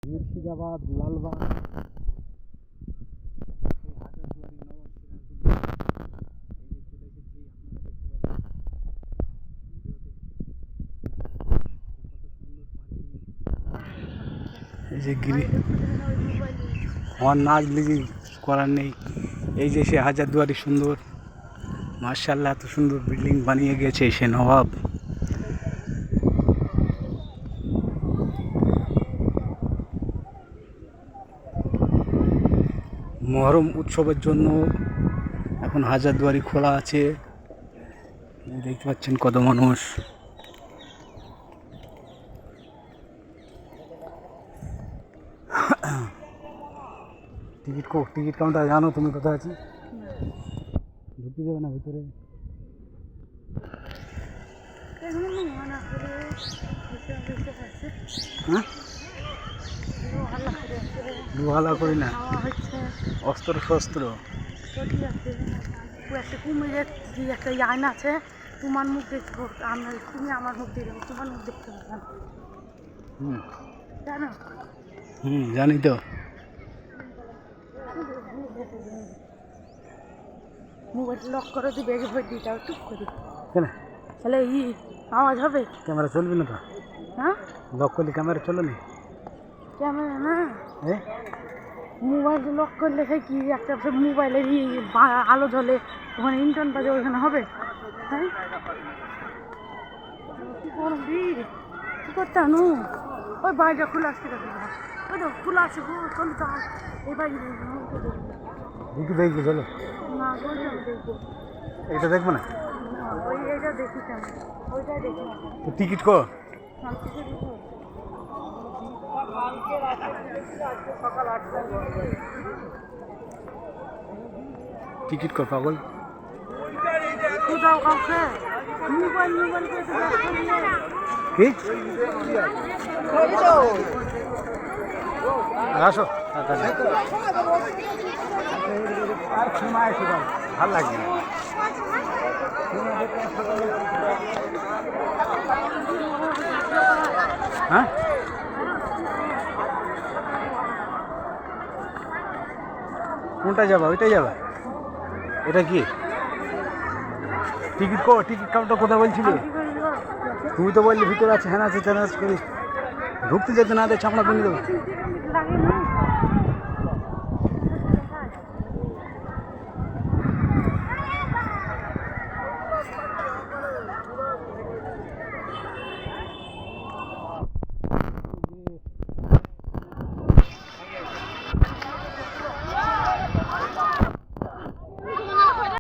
মুর্শিদাবাদ লালবাগ এই যে গিরি আমার নাচ লিজি করার নেই। এই যে সে হাজারদুয়ারি সুন্দর, মার্শাল্লাহ এত সুন্দর বিল্ডিং বানিয়ে গেছে সে নবাব। মহরম উৎসবের জন্য এখন হাজারদুয়ারি খোলা আছে। দেখতে পাচ্ছেন কত মানুষ। টিকিট কাউন্টার জানো তুমি কোথায় আছে? ঢুকতে দেবে না ভিতরে। হ্যাঁ দুহালা করি না, অস্ত্র শস্ত্র কুমিরের একটা আয়না আছে, তোমার মুখ দেখতে তুমি আমার মুখ দেখবে, তোমার মুখ দেখতে পাবে না। জানো? জানি তো। মোবাইল লক করে দিবে, ভোট দিতে হবে টুক করে। কেন? তাহলে আওয়াজ হবে, ক্যামেরা চলবে না তো। হ্যাঁ লক করলে ক্যামেরা চলে নি। ক্যামেরা না, মোবাইল লক করলে কি একটা মোবাইলের আলো জ্বলে, ওখানে ইন্টারনেট বাজে, ওইখানে হবে। হ্যাঁ কি করবি, কি করতে আনু? ওই বাড়িটা খোলা আসতে ওই তো খোলা আছে গো, চলো তো এই বাড়ি দুটো দেখবো চলো। না দেখবো, এটা দেখবো না, ওই এটা দেখি কেমন, ওইটাই দেখি। টিকিট কো? সকাল 8টায় টিকিট কর পাগল। দাও কাউকে মোবাইল কি আসো আর সময় এসে ভাল লাগবে না। হ্যাঁ কোনটা যাবা? ওইটাই যাবা? এটা কি টিকিট টিকিট কাউন্টার কোথায় বলছিলে? তুমি তো বললে ভিতরে আছে, হ্যাঁ আছে, চ্যালেঞ্জ করিস ঢুকতে যেতে না দে, ছাপড়া কিনে দেবো।